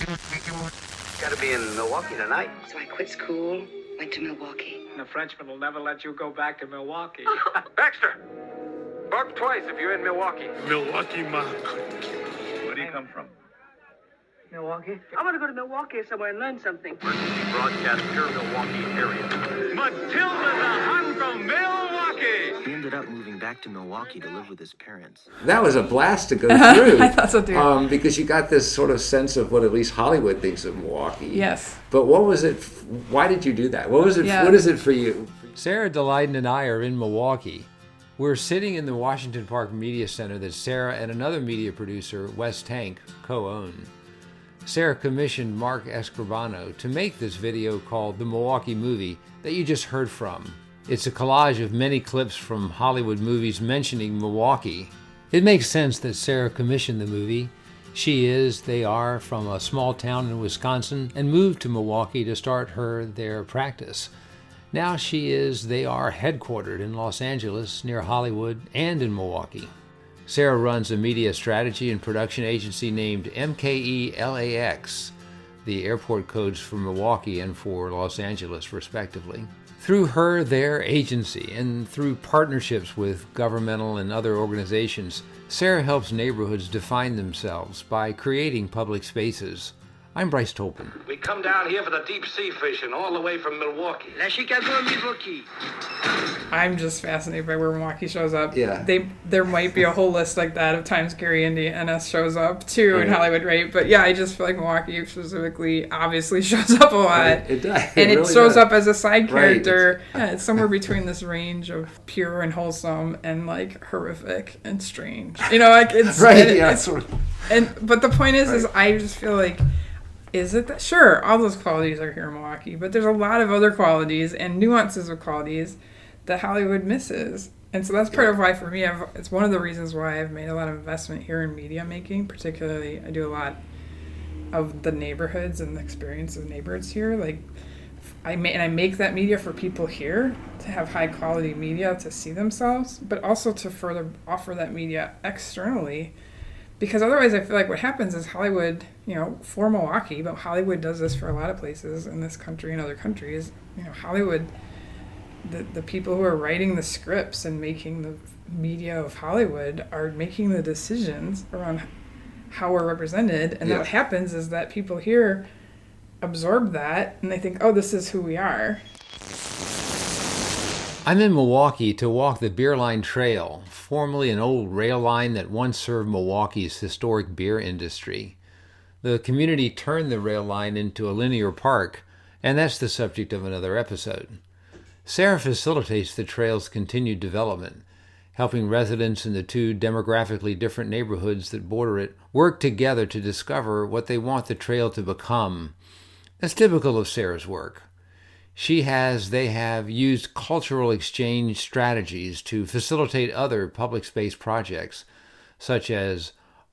Got to be in Milwaukee tonight. So I quit school, went to Milwaukee. The Frenchman will never let you go back to Milwaukee. Baxter! Bark twice if you're in Milwaukee. Milwaukee, Ma. Where do you come from? Milwaukee? I want to go to Milwaukee somewhere and learn something. Emergency broadcast, pure Milwaukee area. Matilda's a hun from Milwaukee. He ended up moving back to Milwaukee to live with his parents. That was a blast to go through. I thought so too. Because you got this sort of sense of what at least Hollywood thinks of Milwaukee. Yes. But what was it? Why did you do that? What was it? Yeah. What is it for you? Sara, Daleiden, and I are in Milwaukee. We're sitting in the Washington Park Media Center that Sara and another media producer, Wes Tank, co-own. Sara commissioned Mark Escribano to make this video called The Milwaukee Movie that you just heard from. It's a collage of many clips from Hollywood movies mentioning Milwaukee. It makes sense that Sara commissioned the movie. They are from a small town in Wisconsin and moved to Milwaukee to start their practice. Now they are headquartered in Los Angeles, near Hollywood, and in Milwaukee. Sara runs a media strategy and production agency named MKE-LAX, the airport codes for Milwaukee and for Los Angeles, respectively. Through their agency, and through partnerships with governmental and other organizations, Sara helps neighborhoods define themselves by creating public spaces. I'm Bryce Tolpin. We come down here for the deep sea fishing all the way from Milwaukee. La Chicago, Milwaukee. I'm just fascinated by where Milwaukee shows up. Yeah. There might be a whole list like that of times Gary Indy NS shows up too in Hollywood, right? But yeah, I just feel like Milwaukee specifically obviously shows up a lot. Right. It does. And it really shows does. up as a side character. Right. It's somewhere between this range of pure and wholesome and like horrific and strange. You know, like it's Right, and yeah. but the point is I just feel like, is it that? Sure, all those qualities are here in Milwaukee, but there's a lot of other qualities and nuances of qualities that Hollywood misses. And so that's part of why, for me, it's one of the reasons why I've made a lot of investment here in media making. Particularly, I do a lot of the neighborhoods and the experience of neighborhoods here. Like, I make that media for people here to have high quality media to see themselves, but also to further offer that media externally. Because otherwise, I feel like what happens is Hollywood, for Milwaukee, but Hollywood does this for a lot of places in this country and other countries. Hollywood, the people who are writing the scripts and making the media of Hollywood are making the decisions around how we're represented. And then what happens is that people here absorb that and they think, oh, this is who we are. I'm in Milwaukee to walk the Beer Line Trail, formerly an old rail line that once served Milwaukee's historic beer industry. The community turned the rail line into a linear park, and that's the subject of another episode. Sara facilitates the trail's continued development, helping residents in the two demographically different neighborhoods that border it work together to discover what they want the trail to become. That's typical of Sara's work. They have used cultural exchange strategies to facilitate other public space projects, such as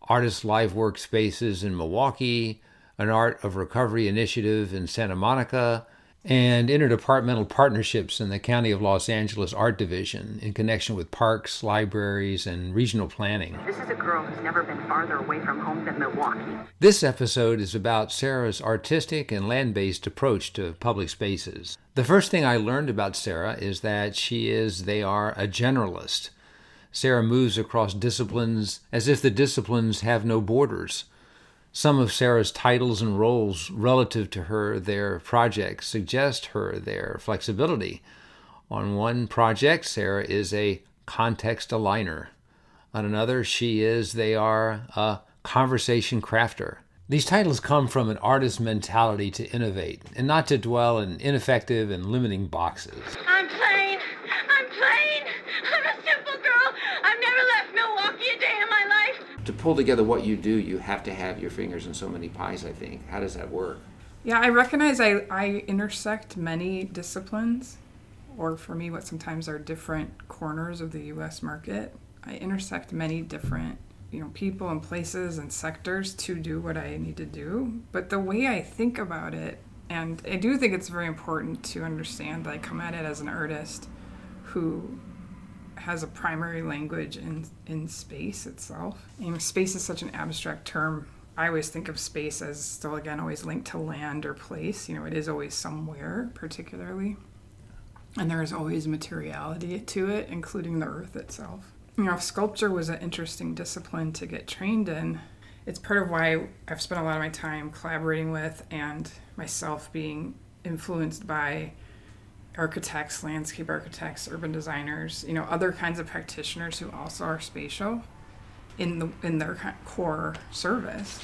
Artist Live Workspaces in Milwaukee, an Art of Recovery initiative in Santa Monica, and interdepartmental partnerships in the County of Los Angeles Art Division in connection with parks, libraries, and regional planning. This is a girl who's never been farther away from home than Milwaukee. This episode is about Sara's artistic and land-based approach to public spaces. The first thing I learned about Sara is that they are a generalist. Sara moves across disciplines as if the disciplines have no borders. Some of Sara's titles and roles relative to their projects suggest their flexibility. On one project, Sara is a context aligner. On another, they are a conversation crafter. These titles come from an artist's mentality to innovate and not to dwell in ineffective and limiting boxes. I'm plain. I'm a simple girl. I've never left Milwaukee a day in my life. To pull together what you do, you have to have your fingers in so many pies, I think. How does that work? Yeah, I recognize I intersect many disciplines, or for me, what sometimes are different corners of the U.S. market. I intersect many different people and places and sectors to do what I need to do. But the way I think about it, and I do think it's very important to understand that I come at it as an artist who has a primary language in space itself. Space is such an abstract term I always think of space as still, again, always linked to land or place. You know, it is always somewhere, particularly. And there is always materiality to it, including the earth itself. You know, if sculpture was an interesting discipline to get trained in, it's part of why I've spent a lot of my time collaborating with and myself being influenced by architects, landscape architects, urban designers, you know, other kinds of practitioners who also are spatial in their core service.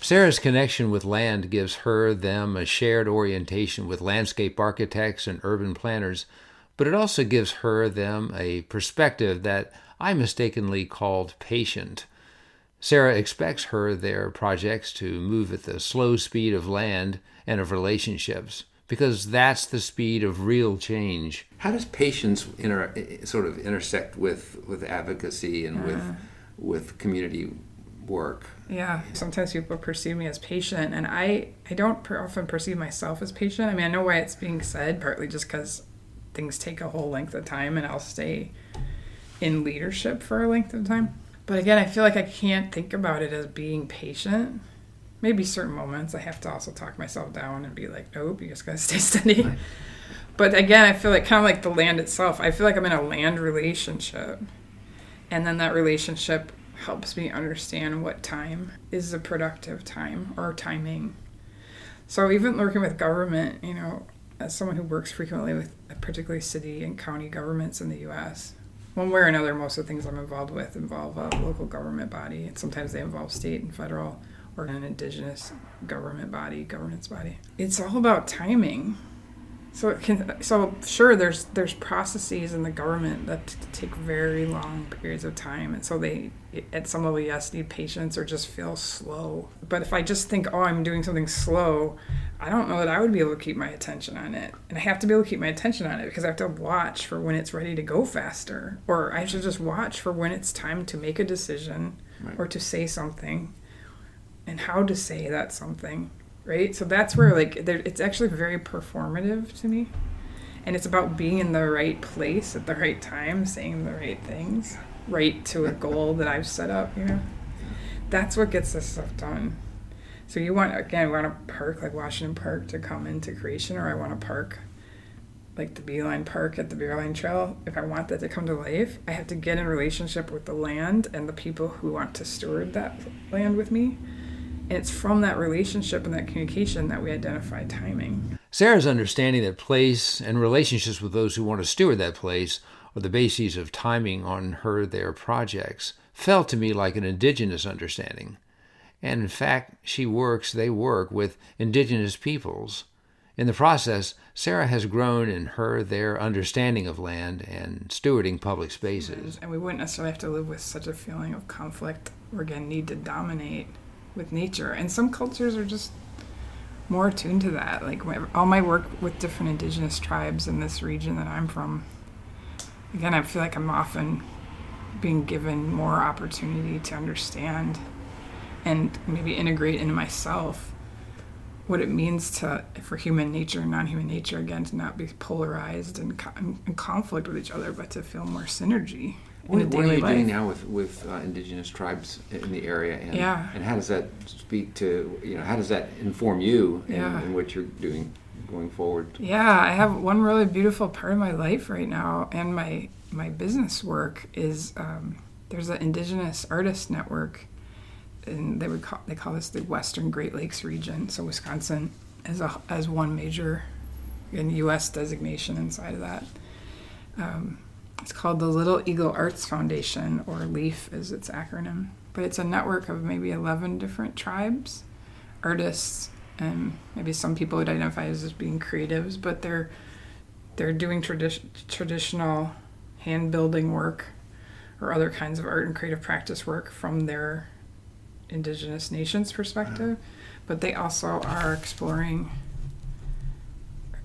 Sara's connection with land gives them a shared orientation with landscape architects and urban planners, but it also gives them a perspective that I mistakenly called patient. Sara expects their projects to move at the slow speed of land and of relationships, because that's the speed of real change. How does patience sort of intersect with advocacy and with community work? Yeah, sometimes people perceive me as patient, and I don't often perceive myself as patient. I mean, I know why it's being said, partly just because things take a whole length of time, and I'll stay in leadership for a length of time. But again, I feel like I can't think about it as being patient. Maybe certain moments I have to also talk myself down and be like, nope, you just gotta stay steady. Right. But again, I feel like kind of like the land itself. I feel like I'm in a land relationship. And then that relationship helps me understand what time is a productive time or timing. So even working with government, you know, as someone who works frequently with particularly city and county governments in the U.S., one way or another, most of the things I'm involved with involve a local government body. And sometimes they involve state and federal or an indigenous governance body. It's all about timing. So sure, there's processes in the government that take very long periods of time, and so they, at some level, yes, need patience or just feel slow. But if I just think, I'm doing something slow, I don't know that I would be able to keep my attention on it. And I have to be able to keep my attention on it because I have to watch for when it's ready to go faster, or I should just watch for when it's time to make a decision or to say something, and how to say that something. Right? So that's where, it's actually very performative to me. And it's about being in the right place at the right time, saying the right things, right to a goal that I've set up, you know? That's what gets this stuff done. So we want a park like Washington Park to come into creation, or I want a park like the Beeline Park at the Beeline Trail. If I want that to come to life, I have to get in relationship with the land and the people who want to steward that land with me. And it's from that relationship and that communication that we identify timing. Sara's understanding that place and relationships with those who want to steward that place are the bases of timing on their projects felt to me like an indigenous understanding. And in fact, they work with indigenous peoples. In the process, Sara has grown in their understanding of land and stewarding public spaces. And we wouldn't necessarily have to live with such a feeling of conflict or, again, need to dominate with nature. And some cultures are just more attuned to that. Like all my work with different indigenous tribes in this region that I'm from, again, I feel like I'm often being given more opportunity to understand and maybe integrate into myself what it means for human nature and non-human nature, again, to not be polarized and in conflict with each other, but to feel more synergy. What are you doing now with indigenous tribes in the area, and how does that speak to, how does that inform you in what you're doing going forward? Yeah, I have one really beautiful part of my life right now, and my business work is there's an indigenous artist network, and they call this the Western Great Lakes region. So Wisconsin as one major U.S. designation inside of that. It's called the Little Eagle Arts Foundation, or LEAF is its acronym. But it's a network of maybe 11 different tribes, artists, and maybe some people would identify as being creatives, but they're doing traditional hand-building work or other kinds of art and creative practice work from their indigenous nations perspective. But they also are exploring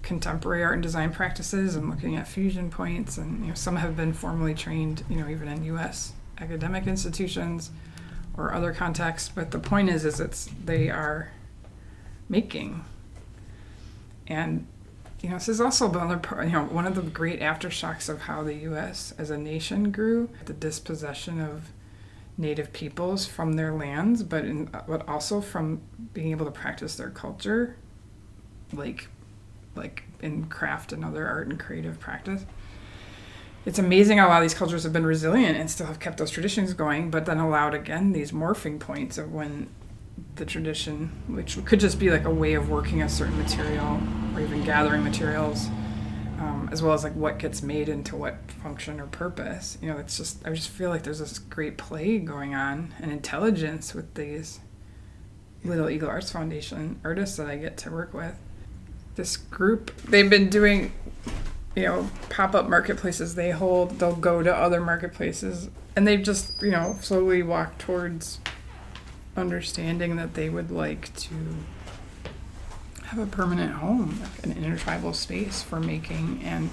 contemporary art and design practices and looking at fusion points, and some have been formally trained, even in U.S. academic institutions or other contexts. But the point is they are making, and this is also another part. One of the great aftershocks of how the U.S. as a nation grew, the dispossession of native peoples from their lands, but also from being able to practice their culture, like in craft and other art and creative practice. It's amazing how a lot of these cultures have been resilient and still have kept those traditions going, but then allowed, again, these morphing points of when the tradition, which could just be like a way of working a certain material or even gathering materials, as well as like what gets made into what function or purpose. You know, it's just, I just feel like there's this great play going on and intelligence with these Little Eagle Arts Foundation artists that I get to work with. This group, they've been doing, you know, pop-up marketplaces they hold. They'll go to other marketplaces, and they've just, you know, slowly walked towards understanding that they would like to have a permanent home, an intertribal space for making and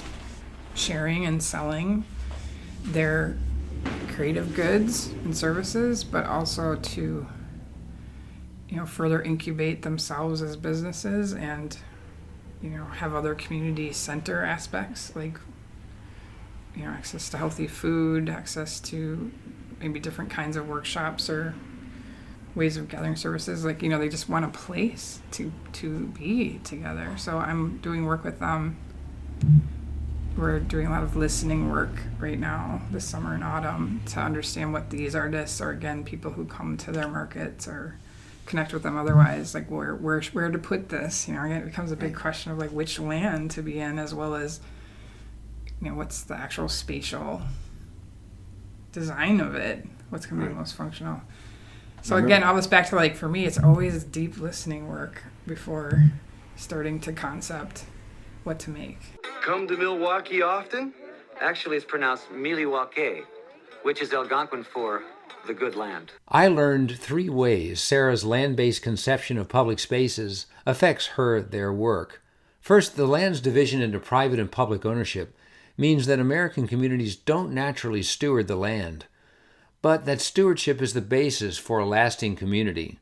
sharing and selling their creative goods and services, but also to, you know, further incubate themselves as businesses and, you know, have other community center aspects, like, you know, access to healthy food, access to maybe different kinds of workshops or ways of gathering services. Like, you know, they just want a place to be together. So I'm doing work with them. We're doing a lot of listening work right now this summer and autumn to understand what these artists, or again, people who come to their markets or connect with them otherwise, like where to put this. You know, it becomes a big question of like which land to be in, as well as, you know, what's the actual spatial design of it, what's going to be the most functional. So again, all this back to, like, for me, it's always deep listening work before starting to concept what to make. Come to Milwaukee often? Actually, it's pronounced Milwaukee, which is Algonquin for the good land. I learned 3 ways Sara's land-based conception of public spaces affects their work. First, the land's division into private and public ownership means that American communities don't naturally steward the land, but that stewardship is the basis for a lasting community.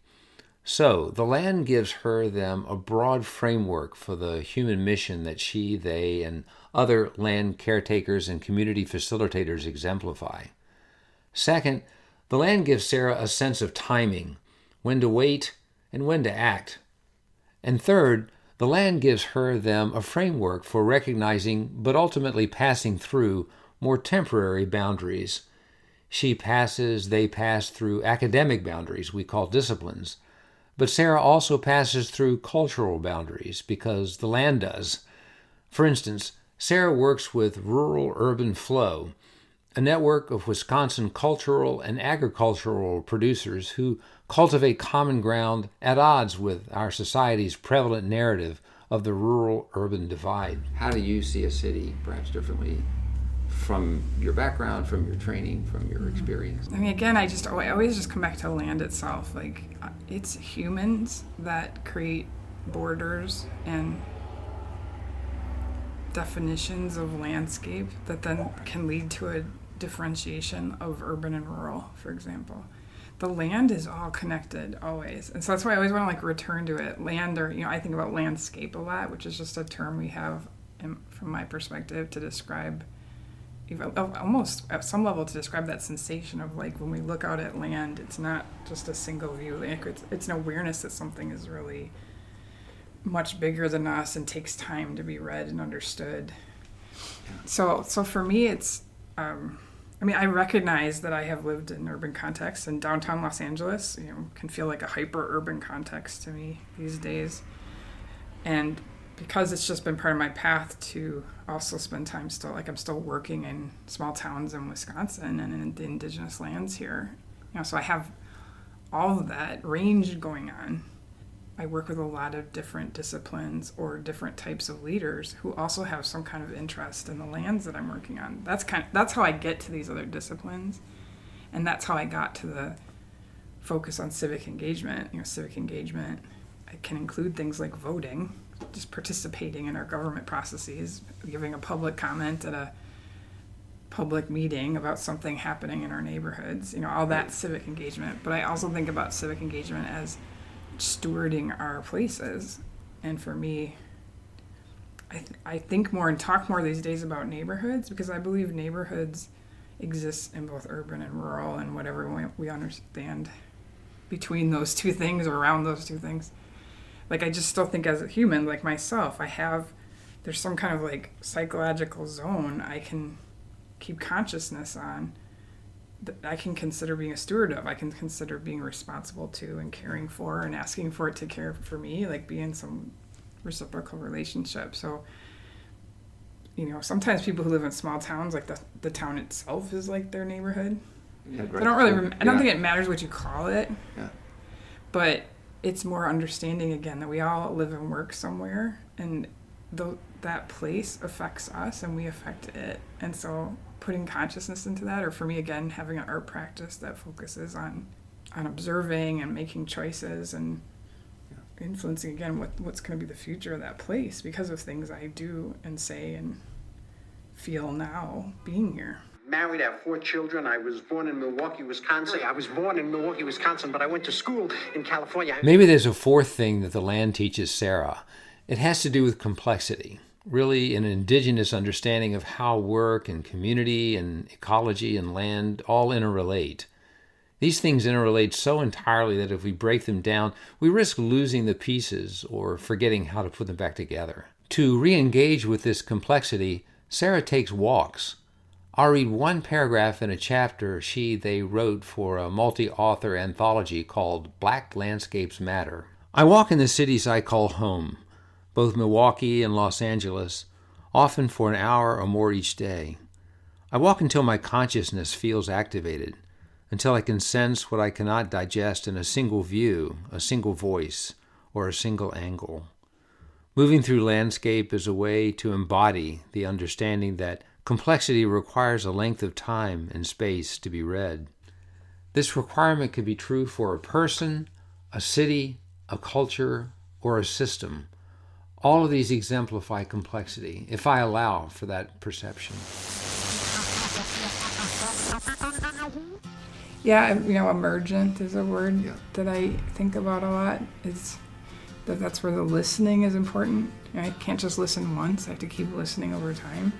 So, the land gives them a broad framework for the human mission that they, and other land caretakers and community facilitators exemplify. Second, the land gives Sara a sense of timing, when to wait and when to act. And third, the land gives them a framework for recognizing, but ultimately passing through, more temporary boundaries. They pass through academic boundaries we call disciplines. But Sara also passes through cultural boundaries because the land does. For instance, Sara works with Rural-Urban Flow, a network of Wisconsin cultural and agricultural producers who cultivate common ground at odds with our society's prevalent narrative of the rural-urban divide. How do you see a city perhaps differently from your background, from your training, from your experience? I mean, again, I always just come back to land itself. Like, it's humans that create borders and definitions of landscape that then can lead to a differentiation of urban and rural, for example. The land is all connected always. And so that's why I always want to like return to it. Land, or, you know, I think about landscape a lot, which is just a term we have from my perspective to describe, almost at some level, to describe that sensation of like when we look out at land, it's not just a single view. It's an awareness that something is really much bigger than us and takes time to be read and understood. So for me, it's, I mean, I recognize that I have lived in urban contexts, and downtown Los Angeles, you know, can feel like a hyper-urban context to me these days. And because it's just been part of my path to also spend time I'm still working in small towns in Wisconsin and in the indigenous lands here. You know, so I have all of that range going on. I work with a lot of different disciplines or different types of leaders who also have some kind of interest in the lands that I'm working on. That's how I get to these other disciplines, and that's how I got to the focus on civic engagement. You know, civic engagement, it can include things like voting, just participating in our government processes, giving a public comment at a public meeting about something happening in our neighborhoods. You know, all that civic engagement. But I also think about civic engagement as stewarding our places. And for me, I think more and talk more these days about neighborhoods, because I believe neighborhoods exists in both urban and rural, and whatever we understand between those two things or around those two things. Like, I just still think as a human, like myself, there's some kind of like psychological zone I can keep consciousness on that I can consider being a steward of. I can consider being responsible to and caring for and asking for it to care for me, like be in some reciprocal relationship. So, you know, sometimes people who live in small towns, like the town itself is like their neighborhood. Yeah, right. I don't really, I don't think it matters what you call it. Yeah. But it's more understanding, again, that we all live and work somewhere, and that place affects us and we affect it. And so putting consciousness into that, or for me, again, having an art practice that focuses on observing and making choices and influencing, again, what's going to be the future of that place because of things I do and say and feel now being here. Married, I have 4 children. I was born in Milwaukee, Wisconsin. But I went to school in California. Maybe there's a fourth thing that the land teaches Sara. It has to do with complexity, really an indigenous understanding of how work and community and ecology and land all interrelate. These things interrelate so entirely that if we break them down, we risk losing the pieces or forgetting how to put them back together. To re-engage with this complexity, Sara takes walks. I'll read one paragraph in a chapter they wrote for a multi-author anthology called Black Landscapes Matter. I walk in the cities I call home, both Milwaukee and Los Angeles, often for an hour or more each day. I walk until my consciousness feels activated, until I can sense what I cannot digest in a single view, a single voice, or a single angle. Moving through landscape is a way to embody the understanding that complexity requires a length of time and space to be read. This requirement could be true for a person, a city, a culture, or a system. All of these exemplify complexity, if I allow for that perception. Yeah, you know, emergent is a word that I think about a lot. That's where the listening is important. You know, I can't just listen once. I have to keep listening over time.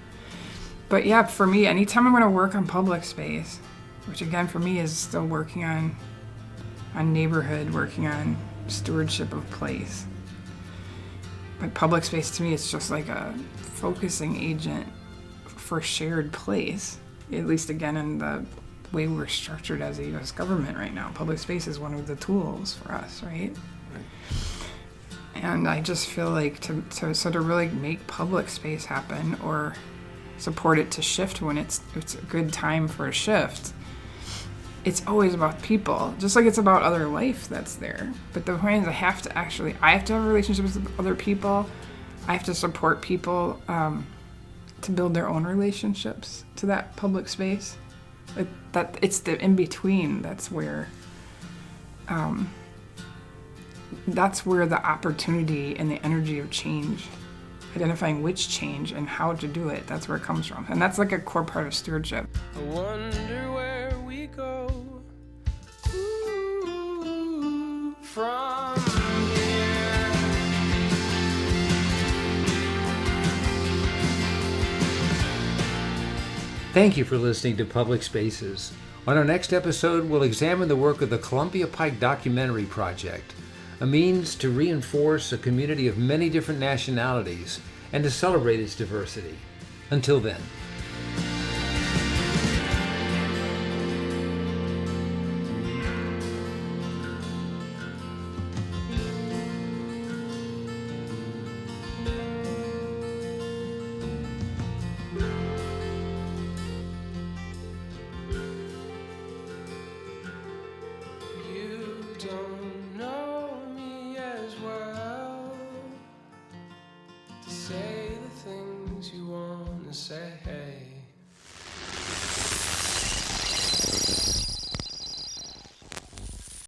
But yeah, for me, anytime I'm going to work on public space, which again for me is still working on neighborhood, working on stewardship of place. But public space to me, it's just like a focusing agent for shared place. At least again in the way we're structured as a U.S. government right now. Public space is one of the tools for us, right? And I just feel like to really make public space happen or support it to shift when it's a good time for a shift, it's always about people, just like it's about other life that's there. But the point is I have to have relationships with other people. I have to support people to build their own relationships to that public space. Like that, it's the in-between that's where the opportunity and the energy of change, identifying which change and how to do it, that's where it comes from. And that's like a core part of stewardship. I wonder where we go from here. Thank you for listening to Public Spaces. On our next episode, we'll examine the work of the Columbia Pike Documentary Project, a means to reinforce a community of many different nationalities and to celebrate its diversity. Until then. Don't know me as well to say the things you want to say.